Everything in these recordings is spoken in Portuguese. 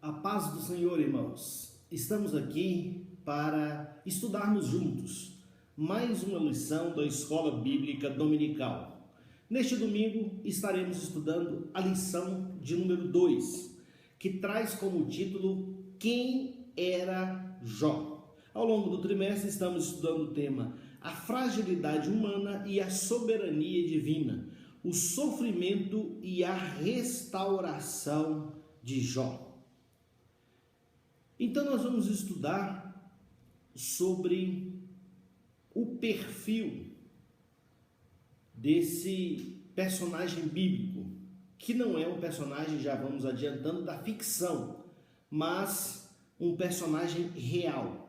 A paz do Senhor, irmãos. Estamos aqui para estudarmos juntos mais uma lição da Escola Bíblica Dominical. Neste domingo estaremos estudando a lição de número 2, que traz como título Quem era Jó? Ao longo do trimestre estamos estudando o tema A fragilidade humana e a soberania divina, o sofrimento e a restauração de Jó. Então nós vamos estudar sobre o perfil desse personagem bíblico, que não é um personagem, já vamos adiantando, da ficção, mas um personagem real.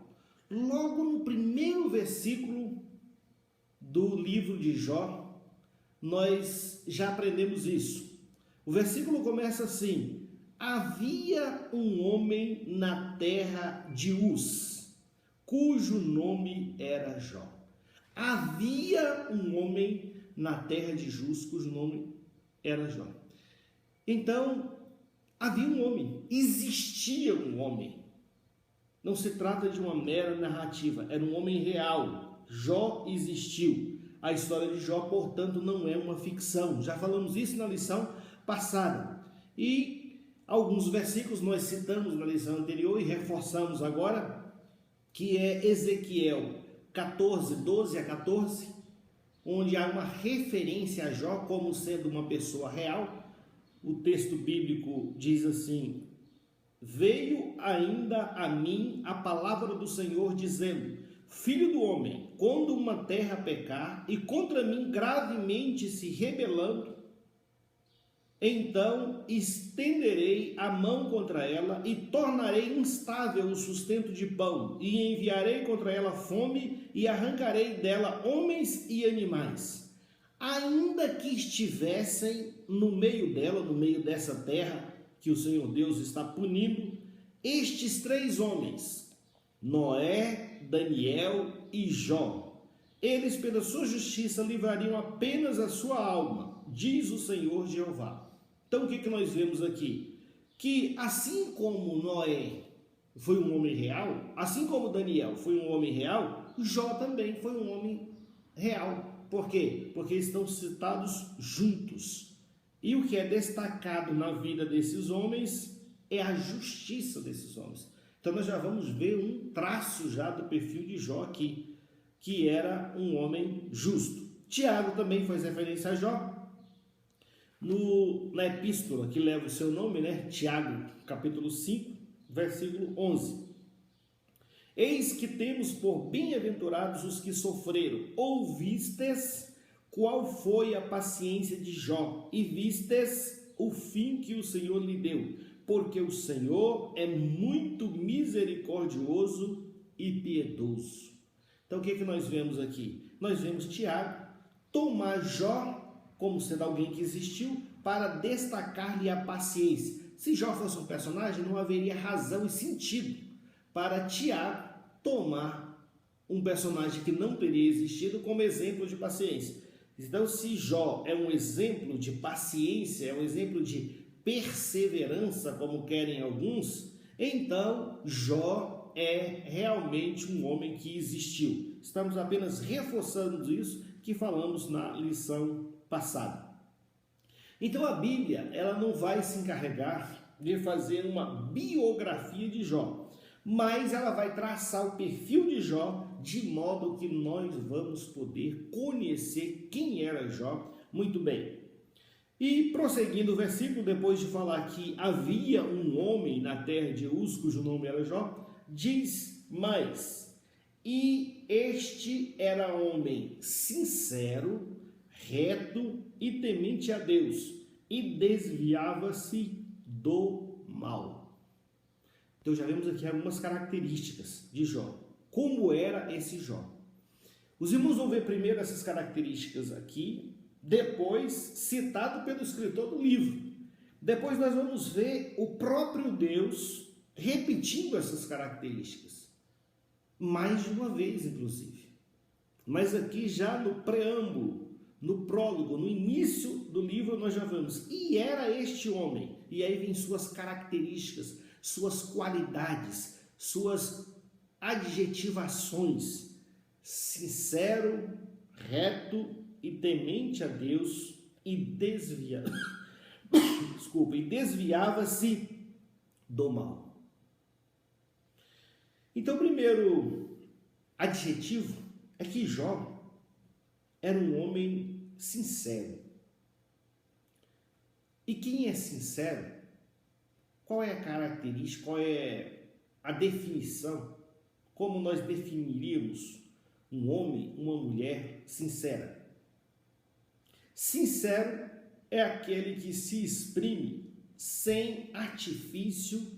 Logo no primeiro versículo do livro de Jó, nós já aprendemos isso. O versículo começa assim: havia um homem na terra de Uz, cujo nome era Jó. Havia um homem na terra de Uz, cujo nome era Jó. Então, havia um homem, existia um homem. Não se trata de uma mera narrativa, era um homem real. Jó existiu. A história de Jó, portanto, não é uma ficção. Já falamos isso na lição passada. E alguns versículos nós citamos na lição anterior e reforçamos agora, que é Ezequiel 14, 12 a 14, onde há uma referência a Jó como sendo uma pessoa real. O texto bíblico diz assim: veio ainda a mim a palavra do Senhor dizendo: filho do homem, quando uma terra pecar e contra mim gravemente se rebelando, então estenderei a mão contra ela e tornarei instável o sustento de pão, e enviarei contra ela fome e arrancarei dela homens e animais. Ainda que estivessem no meio dela, no meio dessa terra que o Senhor Deus está punindo, estes três homens, Noé, Daniel e Jó, eles pela sua justiça livrariam apenas a sua alma, diz o Senhor Jeová. Então o que nós vemos aqui? Que assim como Noé foi um homem real, assim como Daniel foi um homem real, Jó também foi um homem real. Por quê? Porque estão citados juntos. E o que é destacado na vida desses homens é a justiça desses homens. Então nós já vamos ver um traço já do perfil de Jó aqui, que era um homem justo. Tiago também faz referência a Jó na epístola que leva o seu nome, Tiago, capítulo 5, versículo 11. Eis que temos por bem-aventurados os que sofreram. Ouvistes qual foi a paciência de Jó, e vistes o fim que o Senhor lhe deu, porque o Senhor é muito misericordioso e piedoso. Então o que nós vemos aqui? Nós vemos Tiago tomar Jó como sendo alguém que existiu, para destacar-lhe a paciência. Se Jó fosse um personagem, não haveria razão e sentido para Tiago tomar um personagem que não teria existido como exemplo de paciência. Então, se Jó é um exemplo de paciência, é um exemplo de perseverança, como querem alguns, então Jó é realmente um homem que existiu. Estamos apenas reforçando isso que falamos na lição passada. Então a Bíblia, ela não vai se encarregar de fazer uma biografia de Jó, mas ela vai traçar o perfil de Jó de modo que nós vamos poder conhecer quem era Jó muito bem. E prosseguindo o versículo, depois de falar que havia um homem na terra de Uz, cujo nome era Jó, diz mais: e este era homem sincero, reto e temente a Deus, e desviava-se do mal. Então já vemos aqui algumas características de Jó. Como era esse Jó? Os irmãos vão ver primeiro essas características aqui, depois citado pelo escritor do livro. Depois nós vamos ver o próprio Deus repetindo essas características, mais de uma vez inclusive. Mas aqui já no preâmbulo, no prólogo, no início do livro nós já vemos, e era este homem, e aí vem suas características, suas qualidades, suas adjetivações: sincero, reto e temente a Deus, e desviava-se do mal. Então, o primeiro adjetivo é que Jó era um homem sincero. E quem é sincero? Qual é a característica, qual é a definição? Como nós definiríamos um homem, uma mulher sincera? Sincero é aquele que se exprime sem artifício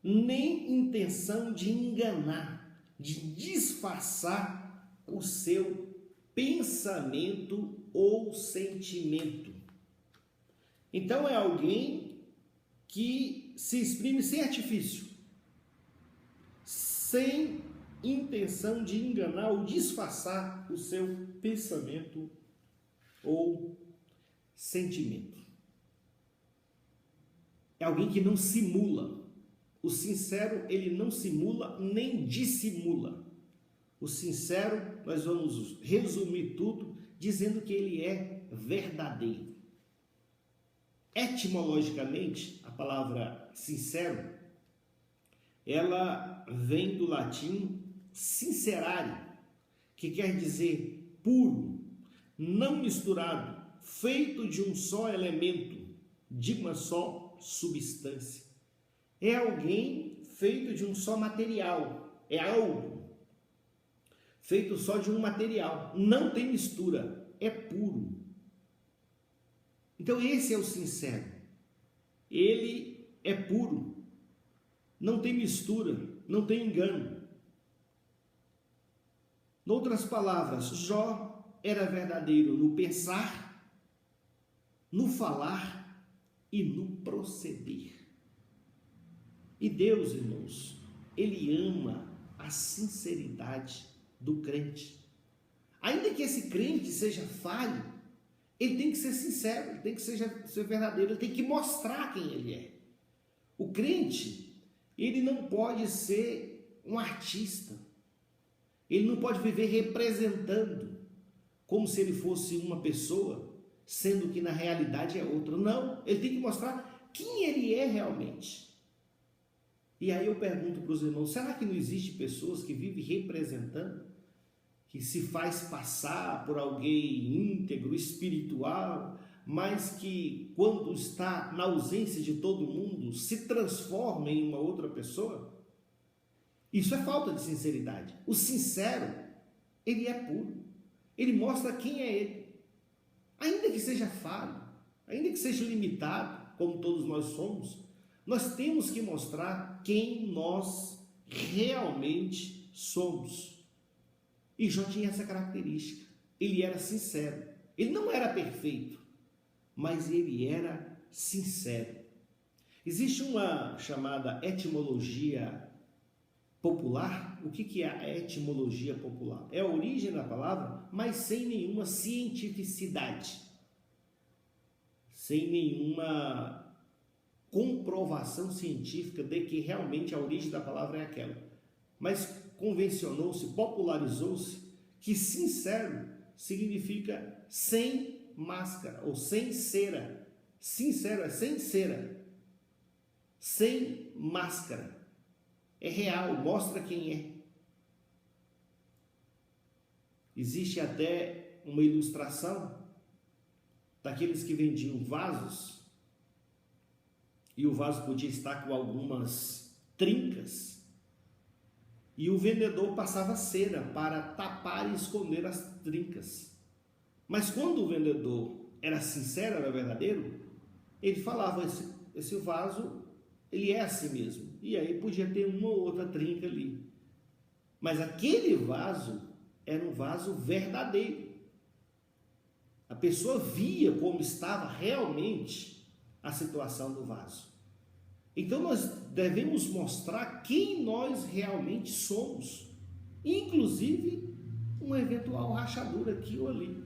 nem intenção de enganar, de disfarçar o seu pensamento ou sentimento. Então é alguém que se exprime sem artifício, sem intenção de enganar ou disfarçar o seu pensamento ou sentimento. É alguém que não simula. O sincero, ele não simula nem dissimula. O sincero, nós vamos resumir tudo dizendo que ele é verdadeiro. Etimologicamente, a palavra sincero, ela vem do latim sincerare, que quer dizer puro, não misturado, feito de um só elemento, de uma só substância. É alguém feito de um só material, é algo feito só de um material, não tem mistura, é puro. Então esse é o sincero, ele é puro, não tem mistura, não tem engano. Em outras palavras, Jó era verdadeiro no pensar, no falar e no proceder. E Deus, irmãos, ele ama a sinceridade do crente. Ainda que esse crente seja falho, ele tem que ser sincero, ele tem que ser verdadeiro, ele tem que mostrar quem ele é. O crente, ele não pode ser um artista, ele não pode viver representando, como se ele fosse uma pessoa, sendo que na realidade é outra. Não, ele tem que mostrar quem ele é realmente. E aí eu pergunto para os irmãos, será que não existe pessoas que vivem representando, que se faz passar por alguém íntegro, espiritual, mas que quando está na ausência de todo mundo, se transforma em uma outra pessoa? Isso é falta de sinceridade. O sincero, ele é puro, ele mostra quem é ele, ainda que seja falho, ainda que seja limitado, como todos nós somos. Nós temos que mostrar quem nós realmente somos. E Jó tinha essa característica. Ele era sincero. Ele não era perfeito, mas ele era sincero. Existe uma chamada etimologia popular. O que é a etimologia popular? É a origem da palavra, mas sem nenhuma cientificidade, sem nenhuma comprovação científica de que realmente a origem da palavra é aquela. Mas convencionou-se, popularizou-se que sincero significa sem máscara ou sem cera. Sincero é sem cera, sem máscara. É real, mostra quem é. Existe até uma ilustração daqueles que vendiam vasos, e o vaso podia estar com algumas trincas, e o vendedor passava cera para tapar e esconder as trincas. Mas quando o vendedor era sincero, era verdadeiro, ele falava, esse vaso, ele é assim mesmo. E aí podia ter uma ou outra trinca ali. Mas aquele vaso era um vaso verdadeiro. A pessoa via como estava realmente a situação do vaso. Então nós devemos mostrar quem nós realmente somos, inclusive uma eventual rachadura aqui ou ali.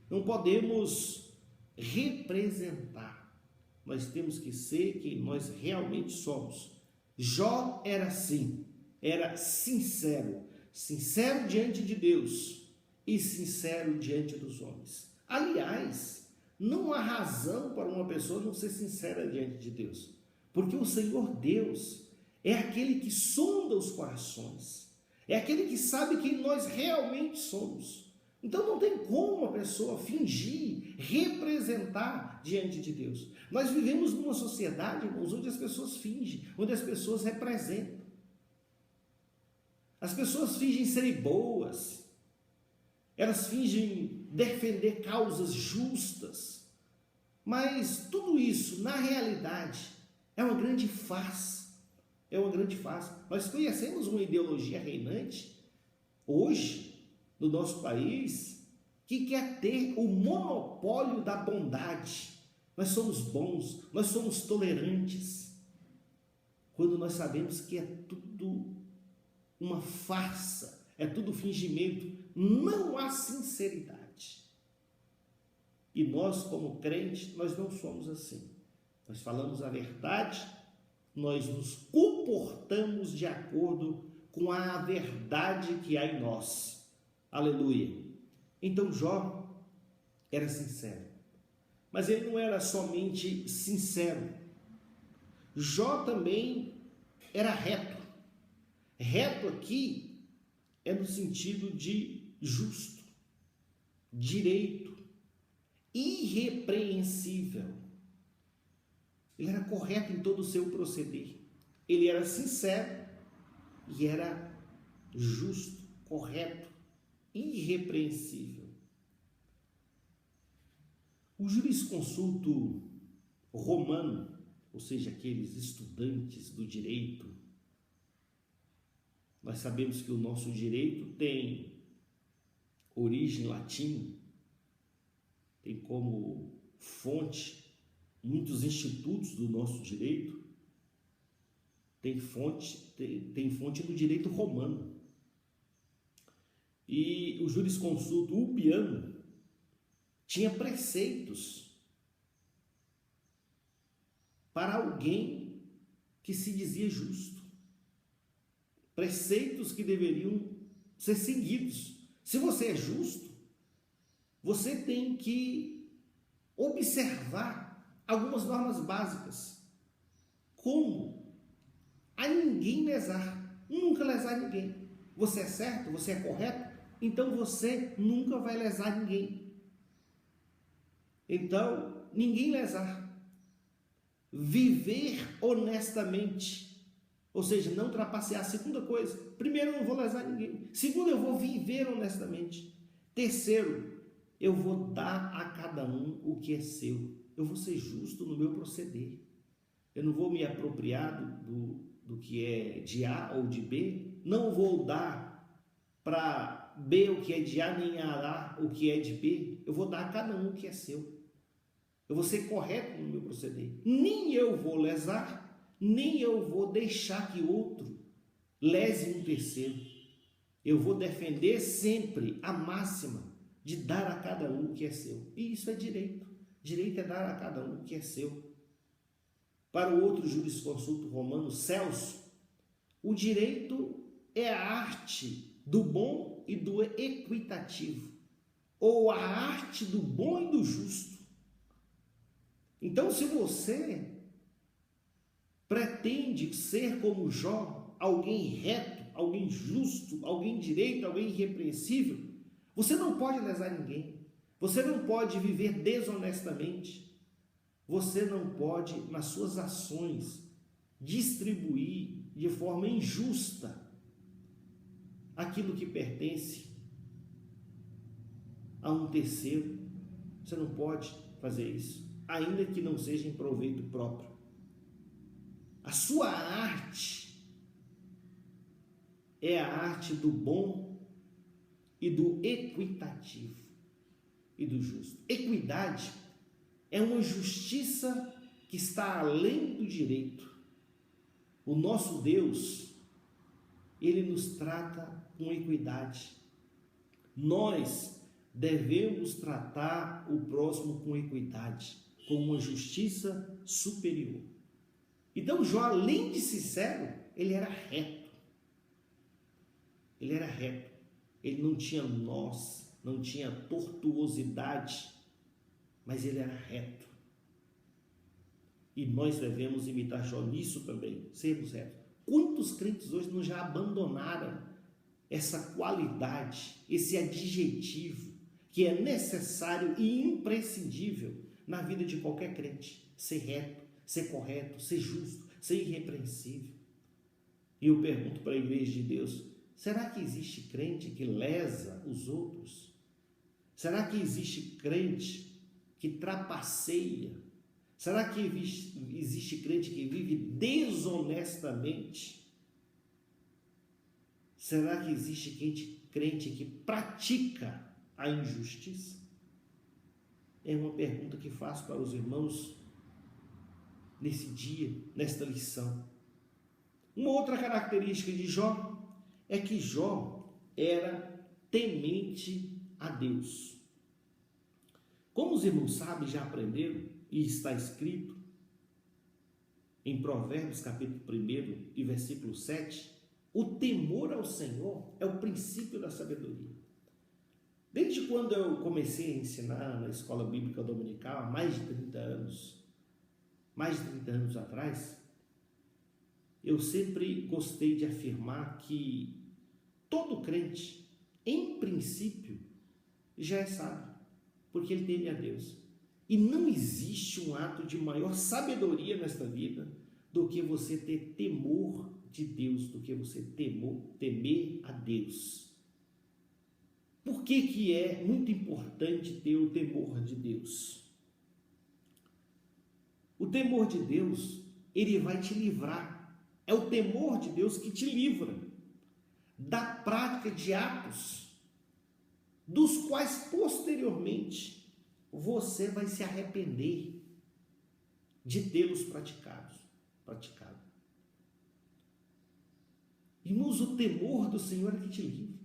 Não podemos representar, nós temos que ser quem nós realmente somos. Jó era assim, era sincero, sincero diante de Deus e sincero diante dos homens. Aliás, não há razão para uma pessoa não ser sincera diante de Deus, porque o Senhor Deus é aquele que sonda os corações, é aquele que sabe quem nós realmente somos. Então não tem como a pessoa fingir, representar diante de Deus. Nós vivemos numa sociedade, irmãos, onde as pessoas fingem, onde as pessoas representam. As pessoas fingem serem boas, elas fingem defender causas justas, mas tudo isso, na realidade, é uma grande farsa. É uma grande farsa. Nós conhecemos uma ideologia reinante hoje no nosso país que quer ter o monopólio da bondade. Nós somos bons, nós somos tolerantes, quando nós sabemos que é tudo uma farsa, é tudo fingimento, não há sinceridade. E nós, como crentes, nós não somos assim. Nós falamos a verdade, nós nos comportamos de acordo com a verdade que há em nós. Aleluia. Então Jó era sincero, mas ele não era somente sincero. Jó também era reto. Reto aqui é no sentido de justo, direito, irrepreensível. Ele era correto em todo o seu proceder. Ele era sincero e era justo, correto, irrepreensível. O jurisconsulto romano, ou seja, aqueles estudantes do direito, nós sabemos que o nosso direito tem origem latina, tem como fonte muitos institutos do nosso direito, tem fonte no direito romano. E o jurisconsulto ulpiano tinha preceitos para alguém que se dizia justo, preceitos que deveriam ser seguidos. Se você é justo, você tem que observar algumas normas básicas, como a ninguém lesar, nunca lesar ninguém. Você é certo, você é correto, então você nunca vai lesar ninguém. Então, ninguém lesar. Viver honestamente, ou seja, não trapacear. Segunda coisa, primeiro, eu não vou lesar ninguém. Segundo, eu vou viver honestamente. Terceiro, eu vou dar a cada um o que é seu. Eu vou ser justo no meu proceder. Eu não vou me apropriar do que é de A ou de B. Não vou dar para B o que é de A, nem a A o que é de B. Eu vou dar a cada um o que é seu. Eu vou ser correto no meu proceder. Nem eu vou lesar, nem eu vou deixar que outro lese um terceiro. Eu vou defender sempre a máxima de dar a cada um o que é seu. E isso é direito. Direito é dar a cada um o que é seu. Para o outro jurisconsulto romano, Celso, o direito é a arte do bom e do equitativo, ou a arte do bom e do justo. Então, se você pretende ser como Jó, alguém reto, alguém justo, alguém direito, alguém irrepreensível, você não pode lesar ninguém, você não pode viver desonestamente, você não pode, nas suas ações, distribuir de forma injusta aquilo que pertence a um terceiro. Você não pode fazer isso, ainda que não seja em proveito próprio. A sua arte é a arte do bom e do equitativo e do justo. Equidade é uma justiça que está além do direito. O nosso Deus, ele nos trata com equidade. Nós devemos tratar o próximo com equidade, com uma justiça superior. Então Jó, além de sincero, ele era reto. Ele era reto. Ele não tinha nós, não tinha tortuosidade, mas ele era reto. E nós devemos imitar Jó nisso também, sermos retos. Quantos crentes hoje não já abandonaram essa qualidade, esse adjetivo que é necessário e imprescindível na vida de qualquer crente? Ser reto, ser correto, ser justo, ser irrepreensível. E eu pergunto para a igreja de Deus: será que existe crente que lesa os outros? Será que existe crente que trapaceia? Será que existe crente que vive desonestamente? Será que existe crente que pratica a injustiça? É uma pergunta que faço para os irmãos nesse dia, nesta lição. Uma outra característica de Jó é que Jó era temente a Deus. Como os irmãos sabem, já aprenderam, e está escrito em Provérbios capítulo 1 e versículo 7, o temor ao Senhor é o princípio da sabedoria. Desde quando eu comecei a ensinar na escola bíblica dominical, há mais de 30 anos atrás, eu sempre gostei de afirmar que todo crente, em princípio, já é sábio, porque ele teme a Deus. E não existe um ato de maior sabedoria nesta vida do que você ter temor de Deus, do que você temer a Deus. Por que é muito importante ter o temor de Deus? O temor de Deus, ele vai te livrar. É o temor de Deus que te livra da prática de atos dos quais posteriormente você vai se arrepender de tê-los praticado. Irmãos, o temor do Senhor é que te livra.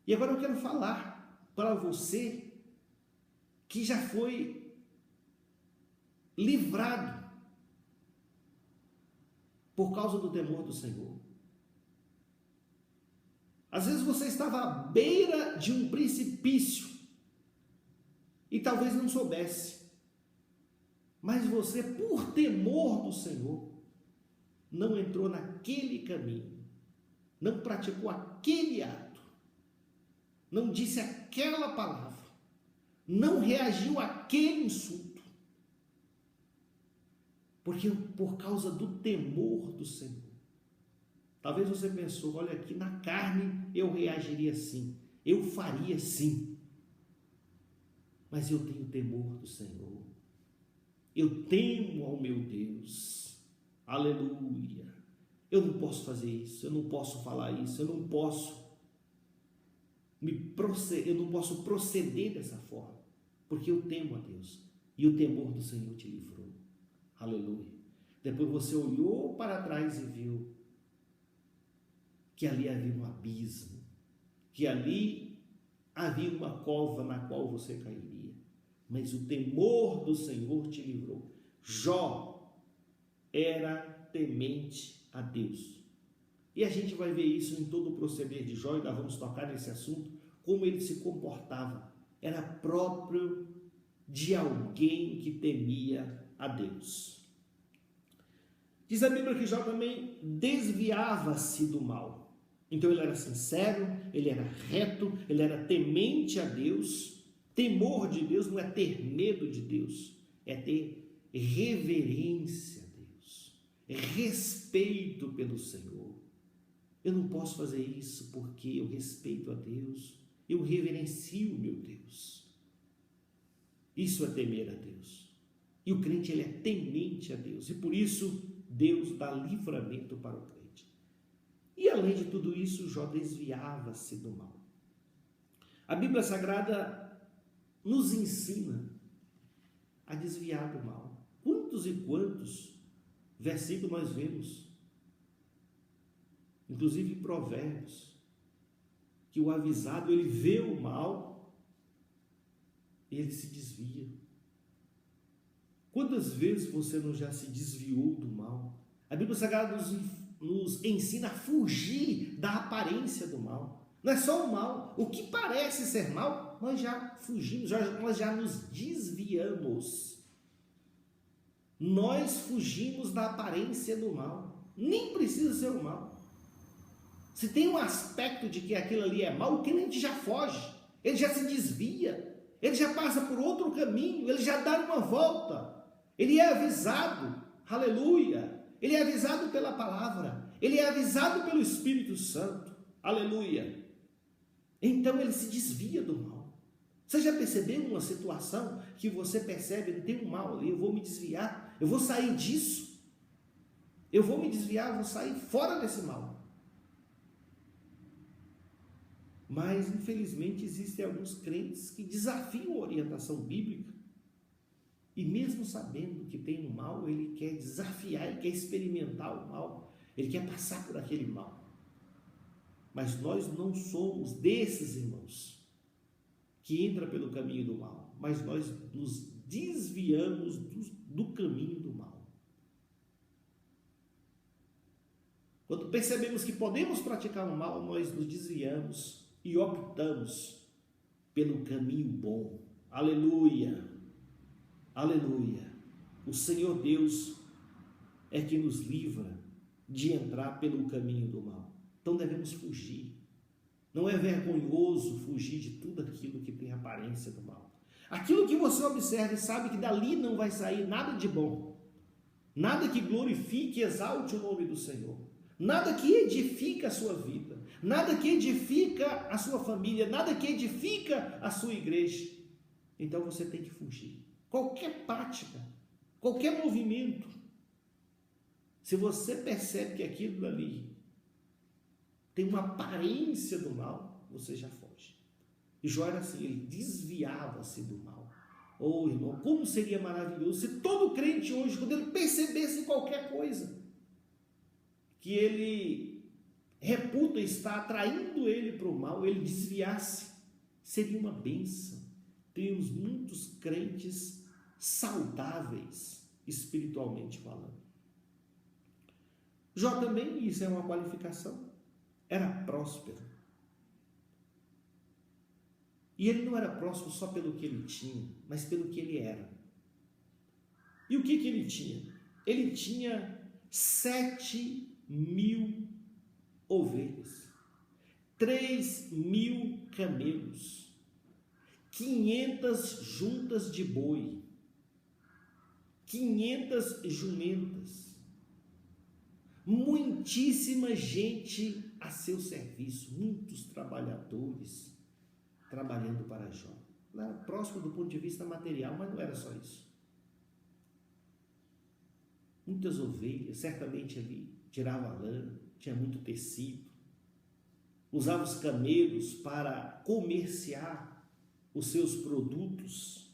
E agora eu quero falar para você que já foi livrado por causa do temor do Senhor. Às vezes você estava à beira de um precipício e talvez não soubesse, mas você, por temor do Senhor, não entrou naquele caminho, não praticou aquele ato, não disse aquela palavra, não reagiu àquele insulto, porque por causa do temor do Senhor. Talvez você pensou: olha, aqui na carne eu reagiria assim, eu faria assim. Mas eu tenho temor do Senhor, eu temo ao meu Deus, aleluia. Eu não posso fazer isso, eu não posso falar isso, eu não posso proceder dessa forma, porque eu temo a Deus, e o temor do Senhor te livrou, aleluia. Depois você olhou para trás e viu que ali havia um abismo, que ali havia uma cova na qual você cairia, mas o temor do Senhor te livrou. Jó era temente a Deus, e a gente vai ver isso em todo o proceder de Jó, e nós vamos tocar nesse assunto, como ele se comportava. Era próprio de alguém que temia a Deus. Diz a Bíblia que Jó também desviava-se do mal. Então ele era sincero, ele era reto, ele era temente a Deus. Temor de Deus não é ter medo de Deus, é ter reverência a Deus, respeito pelo Senhor. Eu não posso fazer isso porque eu respeito a Deus, eu reverencio o meu Deus. Isso é temer a Deus. E o crente, ele é temente a Deus, e por isso Deus dá livramento para o crente. E além de tudo isso, Jó desviava-se do mal. A Bíblia Sagrada nos ensina a desviar do mal. Quantos e quantos versículos nós vemos, inclusive em Provérbios, que o avisado, ele vê o mal e ele se desvia. Quantas vezes você não já se desviou do mal? A Bíblia Sagrada nos ensina a fugir da aparência do mal. Não é só o mal. O que parece ser mal, nós já fugimos, nós já nos desviamos. Nós fugimos da aparência do mal. Nem precisa ser o mal. Se tem um aspecto de que aquilo ali é mal, o crente já foge. Ele já se desvia. Ele já passa por outro caminho. Ele já dá uma volta. Ele é avisado. Aleluia. Ele é avisado pela palavra. Ele é avisado pelo Espírito Santo. Aleluia. Então ele se desvia do mal. Você já percebeu uma situação que você percebe, tem um mal ali, eu vou me desviar, eu vou sair disso, eu vou me desviar, eu vou sair fora desse mal. Mas infelizmente existem alguns crentes que desafiam a orientação bíblica e mesmo sabendo que tem um mal, ele quer desafiar, ele quer experimentar o mal, ele quer passar por aquele mal. Mas nós não somos desses irmãos que entra pelo caminho do mal, mas nós nos desviamos do caminho do mal. Quando percebemos que podemos praticar o mal, nós nos desviamos e optamos pelo caminho bom. Aleluia, aleluia. O Senhor Deus é que nos livra de entrar pelo caminho do mal. Então devemos fugir. Não é vergonhoso fugir de tudo aquilo que tem aparência do mal. Aquilo que você observa e sabe que dali não vai sair nada de bom, nada que glorifique e exalte o nome do Senhor, nada que edifica a sua vida, nada que edifica a sua família, nada que edifica a sua igreja. Então você tem que fugir. Qualquer prática, qualquer movimento, se você percebe que aquilo dali tem uma aparência do mal, você já foge. E Jó era assim, ele desviava-se do mal. Oh, irmão, como seria maravilhoso se todo crente hoje, quando ele percebesse qualquer coisa que ele reputa estar atraindo ele para o mal, ele desviasse, seria uma bênção. Temos muitos crentes saudáveis, espiritualmente falando. Jó também, isso é uma qualificação, era próspero. E ele não era próspero só pelo que ele tinha, mas pelo que ele era. E o que ele tinha? Ele tinha 7.000 ovelhas, 3.000 camelos, 500 juntas de boi, 500 jumentas, muitíssima gente a seu serviço, muitos trabalhadores trabalhando para Jó. Não era próximo do ponto de vista material, mas não era só isso. Muitas ovelhas, certamente ali tirava lã, tinha muito tecido, usava os camelos para comerciar os seus produtos,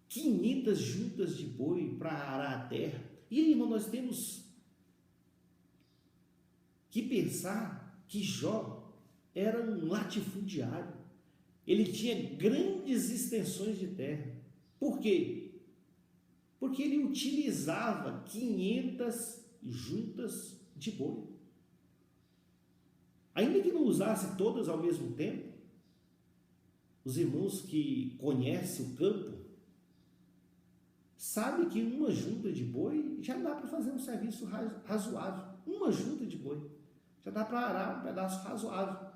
500 juntas de boi para arar a terra. E aí, irmão, nós temos que pensar que Jó era um latifundiário. Ele tinha grandes extensões de terra. Por quê? Porque ele utilizava 500 juntas de boi. Ainda que não usasse todas ao mesmo tempo, os irmãos que conhecem o campo sabem que uma junta de boi já dá para fazer um serviço razoável. Uma junta de boi já dá para arar um pedaço razoável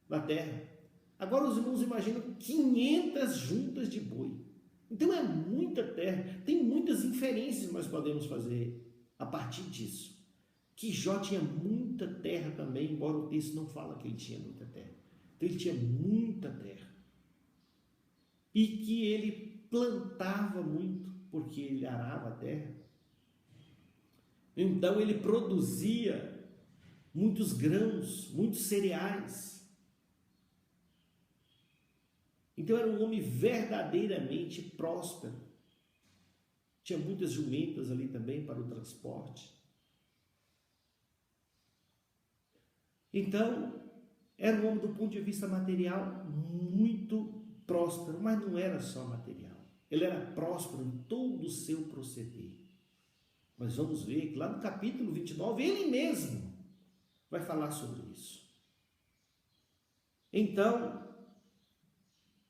da terra. Agora os irmãos imaginam 500 juntas de boi. Então é muita terra. Tem muitas inferências que nós podemos fazer a partir disso. Que Jó tinha muita terra também, embora o texto não fala que ele tinha muita terra. Então ele tinha muita terra. E que ele plantava muito, porque ele arava a terra. Então ele produzia muitos grãos, muitos cereais. Então era um homem verdadeiramente próspero. Tinha muitas jumentas ali também para o transporte. Então, era um homem do ponto de vista material muito próspero, mas não era só material. ele era próspero em todo o seu proceder. Mas vamos ver que lá no capítulo 29, ele mesmo vai falar sobre isso. Então,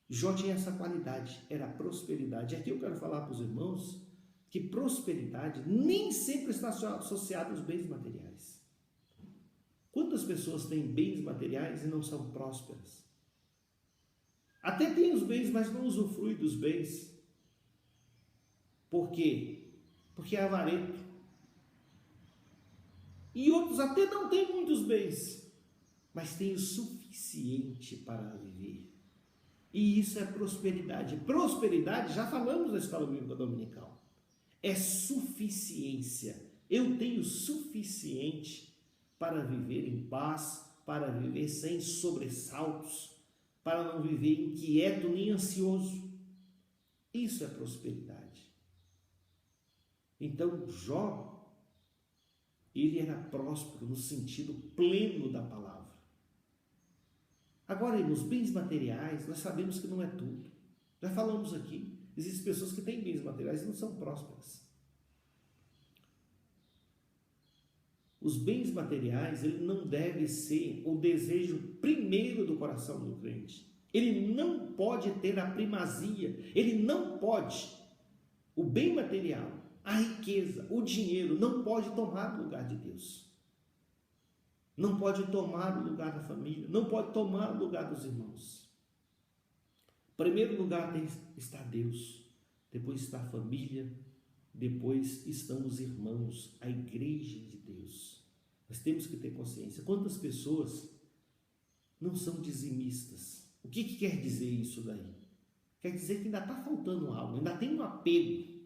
Jó tinha essa qualidade, era a prosperidade. E aqui eu quero falar para os irmãos que prosperidade nem sempre está associada aos bens materiais. Quantas pessoas têm bens materiais e não são prósperas? Até tem os bens, mas não usufrui dos bens. Por quê? Porque é avarento. E outros até não têm muitos bens, mas têm o suficiente para viver. E isso é prosperidade. Prosperidade, já falamos na escola bíblica dominical, é suficiência. Eu tenho suficiente para viver em paz, para viver sem sobressaltos, para não viver inquieto nem ansioso. Isso é prosperidade. Então, Jó, ele era próspero no sentido pleno da palavra. Agora, nos bens materiais, nós sabemos que não é tudo. Já falamos aqui, existem pessoas que têm bens materiais e não são prósperas. Os bens materiais, ele não deve ser o desejo primeiro do coração do crente. Ele não pode ter a primazia, ele não pode. O bem material, a riqueza, o dinheiro não pode tomar o lugar de Deus. Não pode tomar o lugar da família, não pode tomar o lugar dos irmãos. Em primeiro lugar está Deus, depois está a família, depois estão os irmãos, a igreja de Deus. Nós temos que ter consciência. Quantas pessoas não são dizimistas? O que quer dizer isso daí? Quer dizer que ainda está faltando algo, ainda tem um apego,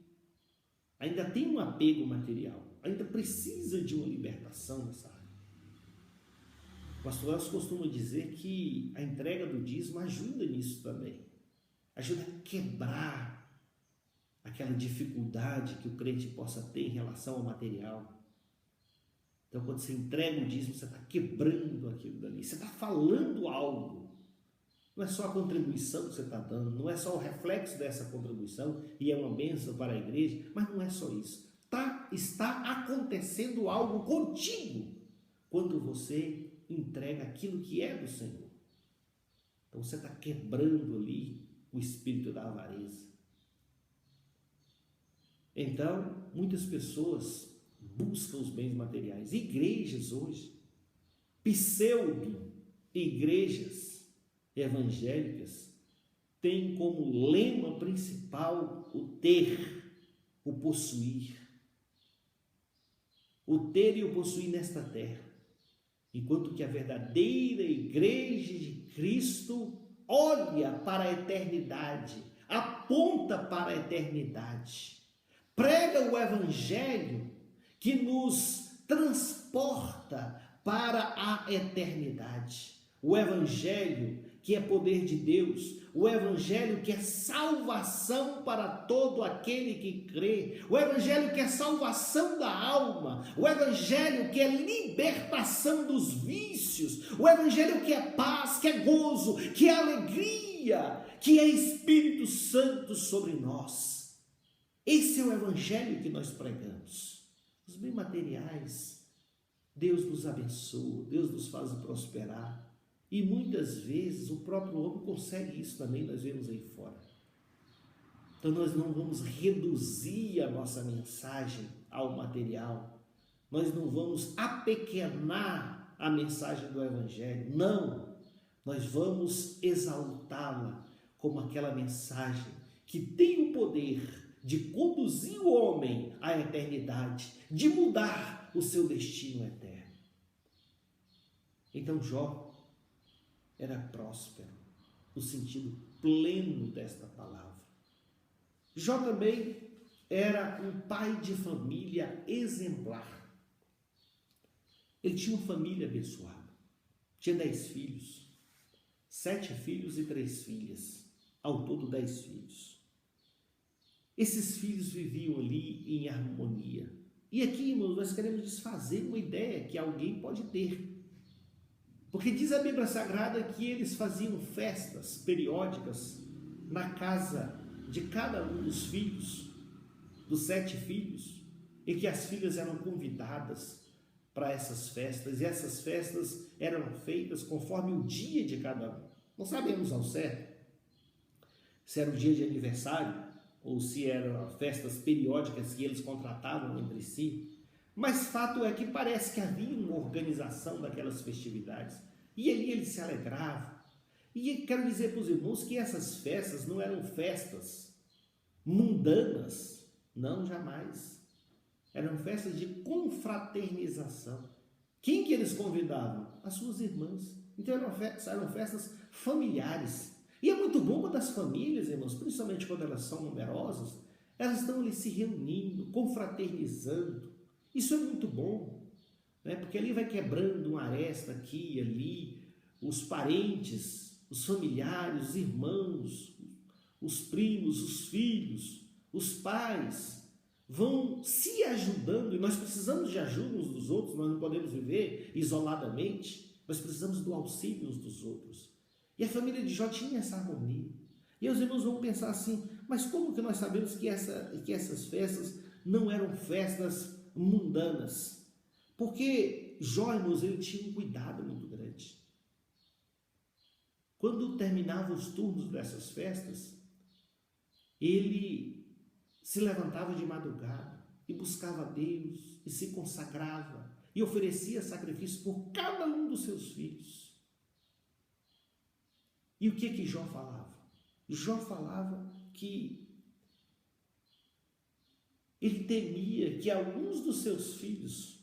ainda tem um apego material, ainda precisa de uma libertação nessa área. O pastor Elcio costuma dizer que a entrega do dízimo ajuda nisso também, ajuda a quebrar aquela dificuldade que o crente possa ter em relação ao material. Então, quando você entrega o dízimo, você está quebrando aquilo dali, você está falando algo. Não é só a contribuição que você está dando, não é só o reflexo dessa contribuição, e é uma bênção para a igreja, mas não é só isso. Está acontecendo algo contigo quando você entrega aquilo que é do Senhor. Então, você está quebrando ali o espírito da avareza. Então, muitas pessoas buscam os bens materiais. Igrejas hoje, pseudo-igrejas evangélicas, têm como lema principal o ter, o possuir. O ter e o possuir nesta terra. Enquanto que a verdadeira igreja de Cristo olha para a eternidade, aponta para a eternidade, prega o evangelho que nos transporta para a eternidade. O evangelho que é poder de Deus, o evangelho que é salvação para todo aquele que crê, o evangelho que é salvação da alma, o evangelho que é libertação dos vícios, o evangelho que é paz, que é gozo, que é alegria, que é Espírito Santo sobre nós. Esse é o evangelho que nós pregamos. Os bens materiais, Deus nos abençoa, Deus nos faz prosperar. E muitas vezes o próprio homem consegue isso também, nós vemos aí fora. Então nós não vamos reduzir a nossa mensagem ao material, nós não vamos apequenar a mensagem do Evangelho, não, nós vamos exaltá-la como aquela mensagem que tem o poder de conduzir o homem à eternidade, de mudar o seu destino eterno. Então Jó era próspero, no sentido pleno desta palavra. Jó também era um pai de família exemplar. Ele tinha uma família abençoada. Tinha 10 filhos, 7 filhos e 3 filhas, ao todo 10 filhos. Esses filhos viviam ali em harmonia. E aqui, irmãos, nós queremos desfazer uma ideia que alguém pode ter. Porque diz a Bíblia Sagrada que eles faziam festas periódicas na casa de cada um dos filhos, dos 7 filhos, e que as filhas eram convidadas para essas festas, e essas festas eram feitas conforme o dia de cada um. Não sabemos ao certo se era o dia de aniversário ou se eram festas periódicas que eles contratavam entre si, mas fato é que parece que havia uma organização daquelas festividades, e ali eles se alegravam. E quero dizer para os irmãos que essas festas não eram festas mundanas, não, jamais. Eram festas de confraternização. Quem que eles convidavam? As suas irmãs. Então eram festas familiares. E é muito bom quando as famílias, irmãos, principalmente quando elas são numerosas, elas estão ali se reunindo, confraternizando. Isso é muito bom, né? Porque ali vai quebrando uma aresta aqui e ali, os parentes, os familiares, os irmãos, os primos, os filhos, os pais vão se ajudando, e nós precisamos de ajuda uns dos outros, nós não podemos viver isoladamente, nós precisamos do auxílio uns dos outros. E a família de Jó tinha essa harmonia. E os irmãos vão pensar assim, mas como que nós sabemos que essas festas não eram festas mundanas? Porque Jó, irmãos, ele tinha um cuidado muito grande. Quando terminava os turnos dessas festas, ele se levantava de madrugada e buscava a Deus e se consagrava e oferecia sacrifício por cada um dos seus filhos. E o que Jó falava? Jó falava que ele temia que alguns dos seus filhos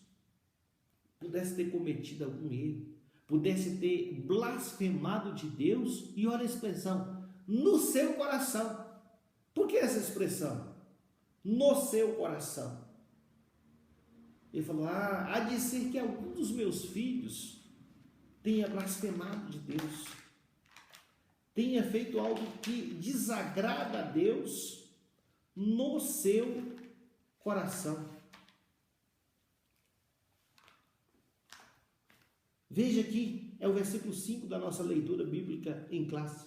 pudessem ter cometido algum erro, pudesse ter blasfemado de Deus, e olha a expressão, no seu coração. Por que essa expressão? No seu coração. Ele falou, há de ser que algum dos meus filhos tenha blasfemado de Deus, tenha feito algo que desagrada a Deus no seu coração. Veja aqui, é o versículo 5 da nossa leitura bíblica em classe.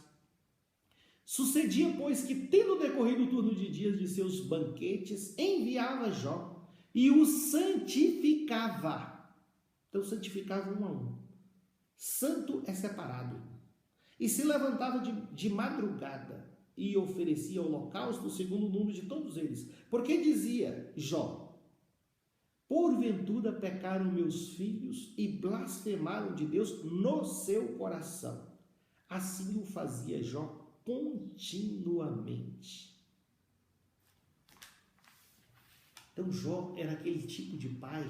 Sucedia, pois, que tendo decorrido o turno de dias de seus banquetes, enviava Jó e o santificava. Então, santificava um a um. Santo é separado. E se levantava de madrugada e oferecia holocausto segundo o número de todos eles. Porque dizia Jó, porventura pecaram meus filhos e blasfemaram de Deus no seu coração. Assim o fazia Jó continuamente. Então Jó era aquele tipo de pai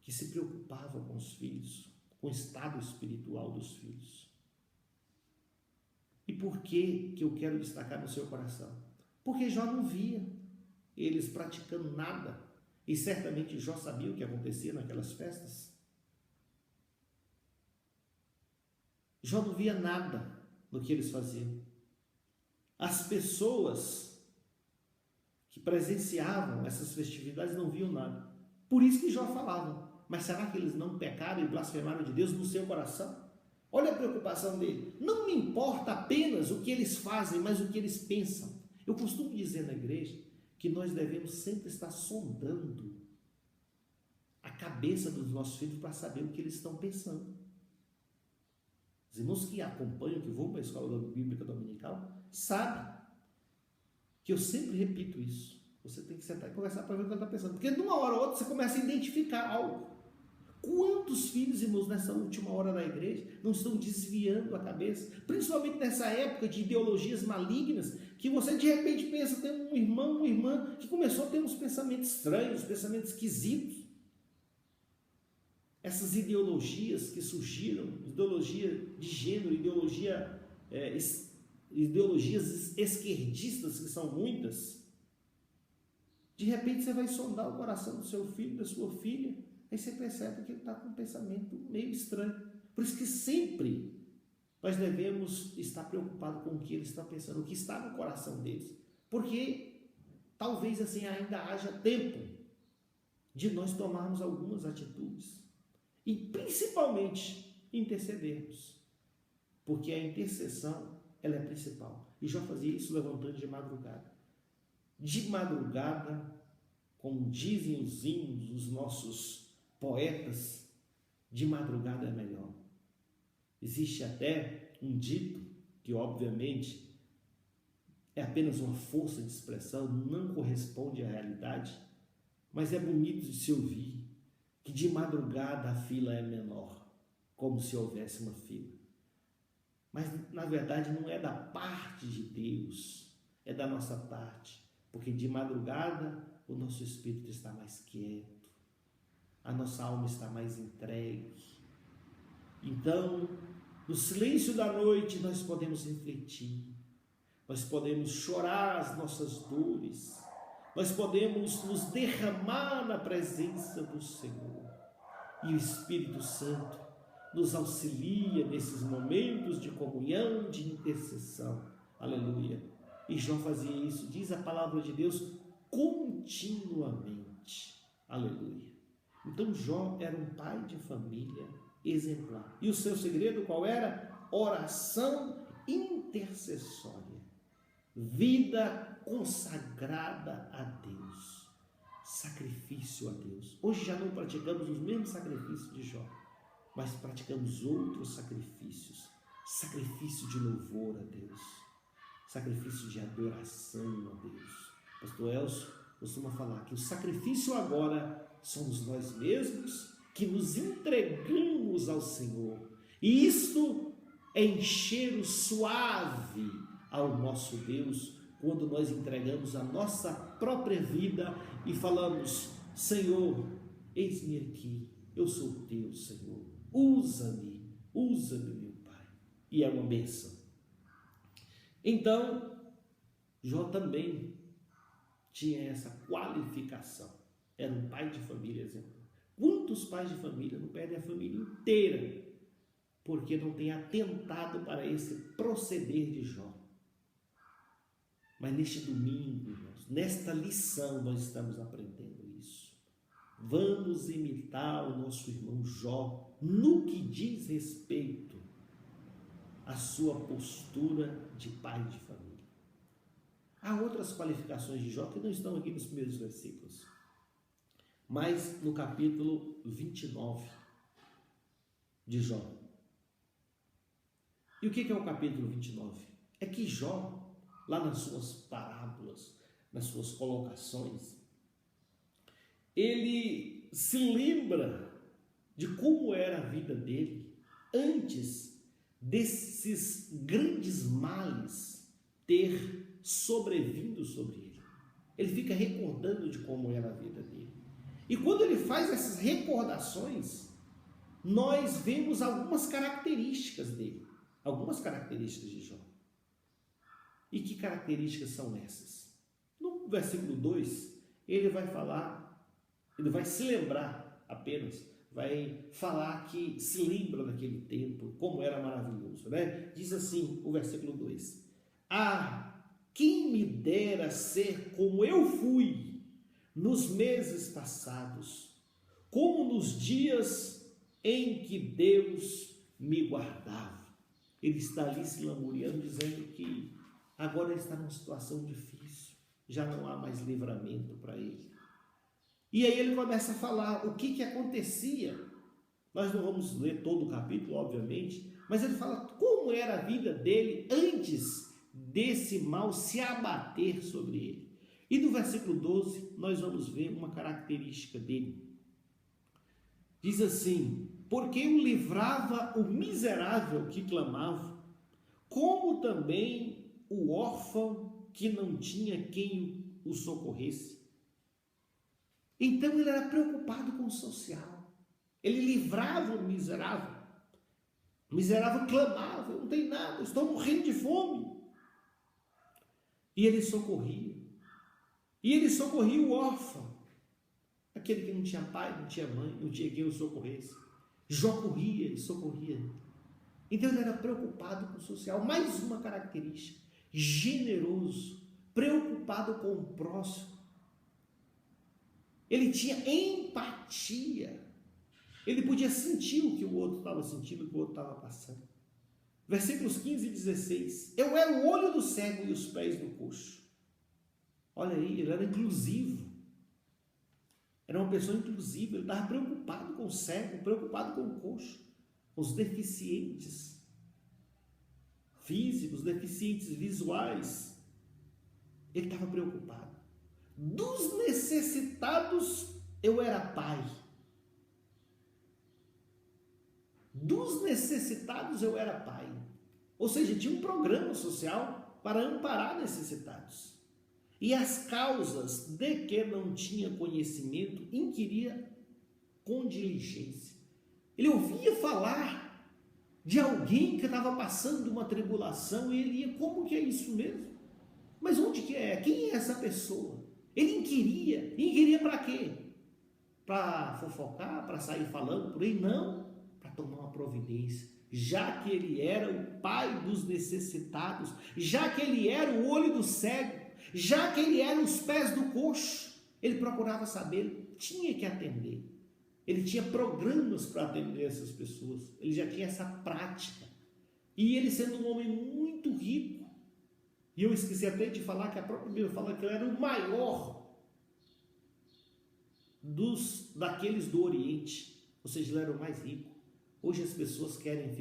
que se preocupava com os filhos, com o estado espiritual dos filhos. E por que eu quero destacar no seu coração? Porque Jó não via eles praticando nada, e certamente Jó sabia o que acontecia naquelas festas. Jó não via nada do que eles faziam. As pessoas que presenciavam essas festividades não viam nada. Por isso que Jó falava, mas será que eles não pecaram e blasfemaram de Deus no seu coração? Olha a preocupação dele. Não me importa apenas o que eles fazem, mas o que eles pensam. Eu costumo dizer na igreja que nós devemos sempre estar sondando a cabeça dos nossos filhos para saber o que eles estão pensando. Os irmãos que acompanham, que vão para a escola bíblica dominical, sabem que eu sempre repito isso. Você tem que sentar e conversar para ver o que ele está pensando. Porque de uma hora ou outra você começa a identificar algo. Quantos filhos, irmãos, nessa última hora da igreja não estão desviando a cabeça? Principalmente nessa época de ideologias malignas, que você de repente pensa, tem um irmão, uma irmã, que começou a ter uns pensamentos estranhos, pensamentos esquisitos. Essas ideologias que surgiram, ideologia de gênero, ideologias esquerdistas, que são muitas, de repente você vai sondar o coração do seu filho, da sua filha, aí você percebe que ele está com um pensamento meio estranho. Por isso que sempre nós devemos estar preocupados com o que eles estão pensando, o que está no coração deles, porque talvez assim ainda haja tempo de nós tomarmos algumas atitudes e principalmente intercedermos, porque a intercessão ela é principal. E Jó fazia isso levantando de madrugada. De madrugada, como dizem os hinos, os nossos poetas, de madrugada é melhor. Existe até um dito que, obviamente, é apenas uma força de expressão, não corresponde à realidade, mas é bonito de se ouvir, que de madrugada a fila é menor, como se houvesse uma fila. Mas, na verdade, não é da parte de Deus, é da nossa parte, porque de madrugada o nosso espírito está mais quieto, a nossa alma está mais entregue. Então, no silêncio da noite, nós podemos refletir, nós podemos chorar as nossas dores, nós podemos nos derramar na presença do Senhor. E o Espírito Santo nos auxilia nesses momentos de comunhão, de intercessão. Aleluia. E Jó fazia isso, diz a palavra de Deus, continuamente. Aleluia. Então Jó era um pai de família exemplar. E o seu segredo qual era? Oração intercessória. Vida consagrada a Deus. Sacrifício a Deus. Hoje já não praticamos os mesmos sacrifícios de Jó, mas praticamos outros sacrifícios. Sacrifício de louvor a Deus. Sacrifício de adoração a Deus. Pastor Elcio costuma falar que o sacrifício agora somos nós mesmos que nos entregamos ao Senhor. E isto é em cheiro suave ao nosso Deus, quando nós entregamos a nossa própria vida e falamos: Senhor, eis-me aqui, eu sou teu, Senhor, usa-me, meu Pai. E é uma bênção. Então, Jó também tinha essa qualificação, era um pai de família exemplar. Quantos pais de família não perdem a família inteira porque não tem atentado para esse proceder de Jó? Mas neste domingo, irmãos, nesta lição, nós estamos aprendendo isso. Vamos imitar o nosso irmão Jó no que diz respeito à sua postura de pai de família. Há outras qualificações de Jó que não estão aqui nos primeiros versículos, mas no capítulo 29 de Jó. E o que é o capítulo 29? É que Jó, lá nas suas parábolas, nas suas colocações, ele se lembra de como era a vida dele antes desses grandes males ter sobrevindo sobre ele. Ele fica recordando de como era a vida dele. E quando ele faz essas recordações, nós vemos algumas características dele, algumas características de Jó. E que características são essas? No versículo 2, ele vai falar, ele vai se lembrar apenas, vai falar que se lembra daquele tempo, como era maravilhoso, né? Diz assim o versículo 2: Ah, quem me dera ser como eu fui nos meses passados, como nos dias em que Deus me guardava. Ele está ali se lamuriando, dizendo que agora ele está numa situação difícil, já não há mais livramento para ele. E aí ele começa a falar o que acontecia. Nós não vamos ler todo o capítulo, obviamente, mas ele fala como era a vida dele antes desse mal se abater sobre ele. E no versículo 12, nós vamos ver uma característica dele. Diz assim: porque eu livrava o miserável que clamava, como também o órfão que não tinha quem o socorresse. Então ele era preocupado com o social. Ele livrava o miserável. O miserável clamava: eu não tenho nada, eu estou morrendo de fome. E ele socorria. E ele socorria o órfão, aquele que não tinha pai, não tinha mãe, não tinha quem o socorresse. Jó corria e socorria. Então ele era preocupado com o social. Mais uma característica: generoso, preocupado com o próximo. Ele tinha empatia. Ele podia sentir o que o outro estava sentindo, o que o outro estava passando. Versículos 15 e 16. Eu era o olho do cego e os pés do coxo. Olha aí, ele era inclusivo. Era uma pessoa inclusiva. Ele estava preocupado com o cego, preocupado com o coxo, com os deficientes físicos, deficientes visuais. Ele estava preocupado. Dos necessitados, eu era pai. Dos necessitados, eu era pai. Ou seja, tinha um programa social para amparar necessitados. E as causas de que não tinha conhecimento, inquiria com diligência. Ele ouvia falar de alguém que estava passando uma tribulação e ele ia, como que é isso mesmo? Mas onde que é? Quem é essa pessoa? Ele inquiria para quê? Para fofocar, para sair falando por aí? Não, para tomar uma providência. Já que ele era o pai dos necessitados, já que ele era o olho do cego, já que ele era os pés do coxo, ele procurava saber, ele tinha que atender. Ele tinha programas para atender essas pessoas, ele já tinha essa prática. E ele sendo um homem muito rico, e eu esqueci até de falar que a própria Bíblia fala que ele era o maior daqueles do Oriente, ou seja, ele era o mais rico. Hoje as pessoas querem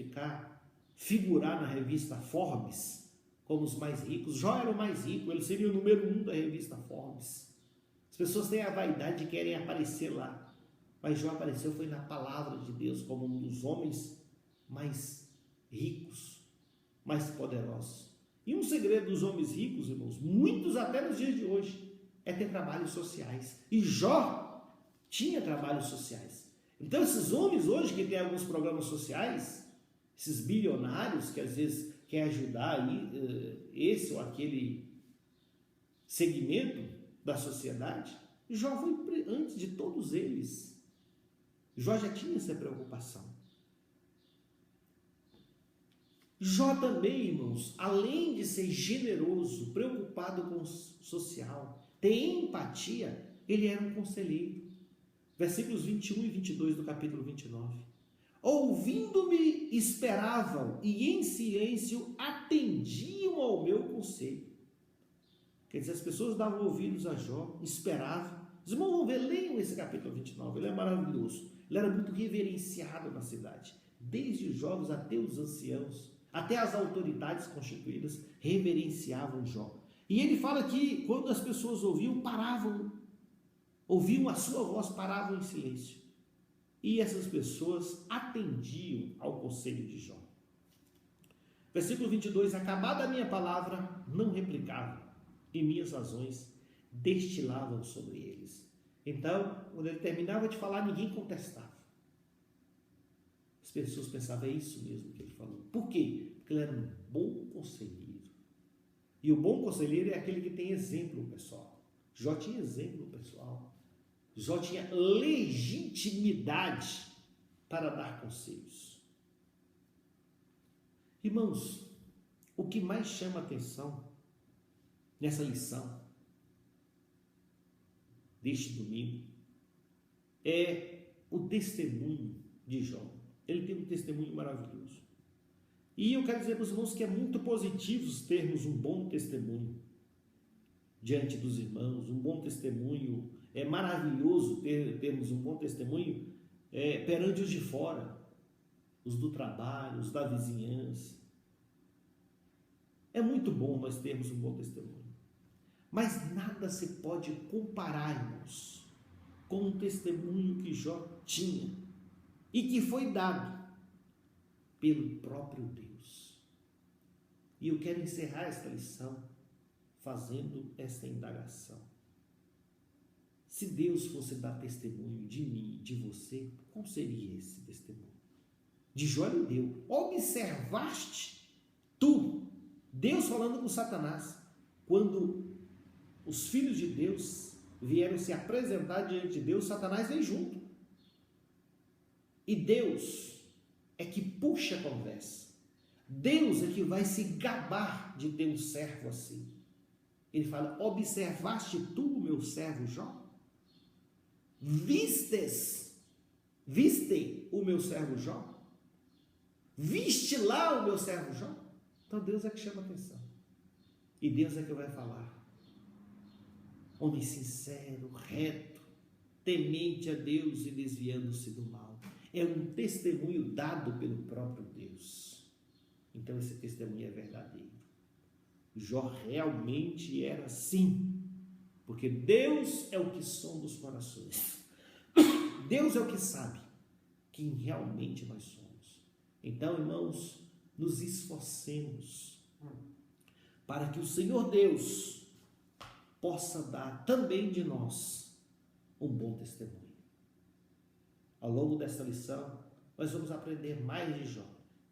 figurar na revista Forbes como os mais ricos. Jó era o mais rico, ele seria o número 1 da revista Forbes. As pessoas têm a vaidade de querem aparecer lá, mas Jó apareceu foi na palavra de Deus como um dos homens mais ricos, mais poderosos. E um segredo dos homens ricos, irmãos, muitos até nos dias de hoje, é ter trabalhos sociais. E Jó tinha trabalhos sociais. Então esses homens hoje que têm alguns programas sociais, esses bilionários que às vezes querem ajudar aí, esse ou aquele segmento da sociedade, Jó foi antes de todos eles. Jó já tinha essa preocupação. Jó também, irmãos, além de ser generoso, preocupado com o social, ter empatia, ele era um conselheiro. Versículos 21 e 22 do capítulo 29. Ouvindo-me, esperavam e em silêncio atendiam ao meu conselho. Quer dizer, as pessoas davam ouvidos a Jó, esperavam. Os irmãos vão ver, leiam esse capítulo 29, ele é maravilhoso. Ele era muito reverenciado na cidade. Desde os jovens até os anciãos, até as autoridades constituídas, reverenciavam Jó. E ele fala que quando as pessoas ouviam, ouviam a sua voz, paravam em silêncio. E essas pessoas atendiam ao conselho de Jó. Versículo 22, acabada a minha palavra, não replicavam, e minhas razões destilavam sobre eles. Então, quando ele terminava de falar, ninguém contestava. As pessoas pensavam, é isso mesmo que ele falou. Por quê? Porque ele era um bom conselheiro. E o bom conselheiro é aquele que tem exemplo pessoal. Jó tinha exemplo pessoal. Jó tinha legitimidade para dar conselhos. Irmãos, o que mais chama atenção nessa lição deste domingo é o testemunho de Jó. Ele tem um testemunho maravilhoso. E eu quero dizer para os irmãos que é muito positivo termos um bom testemunho diante dos irmãos, um bom testemunho. É maravilhoso termos um bom testemunho perante os de fora, os do trabalho, os da vizinhança. É muito bom nós termos um bom testemunho. Mas nada se pode comparar, irmãos, com o testemunho que Jó tinha e que foi dado pelo próprio Deus. E eu quero encerrar esta lição fazendo esta indagação. Se Deus fosse dar testemunho de mim e de você, qual seria esse testemunho? De Jó ele deu. Observaste tu, Deus falando com Satanás, quando os filhos de Deus vieram se apresentar diante de Deus, Satanás veio junto. E Deus é que puxa a conversa. Deus é que vai se gabar de ter um servo assim. Ele fala, observaste tu o meu servo Jó? Viste o meu servo Jó? Viste lá o meu servo Jó? Então Deus é que chama a atenção. E Deus é que vai falar. Homem sincero, reto, temente a Deus e desviando-se do mal. É um testemunho dado pelo próprio Deus. Então esse testemunho é verdadeiro. Jó realmente era assim, porque Deus é o que sonda os corações. Deus é o que sabe quem realmente nós somos. Então, irmãos, nos esforcemos para que o Senhor Deus possa dar também de nós um bom testemunho. Ao longo desta lição, nós vamos aprender mais de Jó.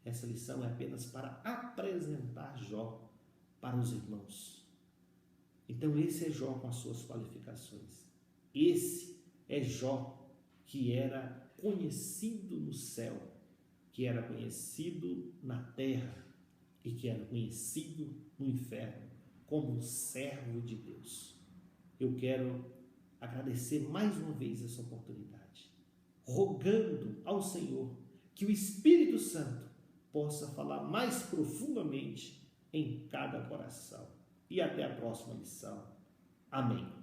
Essa lição é apenas para apresentar Jó para os irmãos. Então esse é Jó com as suas qualificações. Esse é Jó que era conhecido no céu, que era conhecido na terra e que era conhecido no inferno como um servo de Deus. Eu quero agradecer mais uma vez essa oportunidade, rogando ao Senhor que o Espírito Santo possa falar mais profundamente em cada coração. E até a próxima lição. Amém.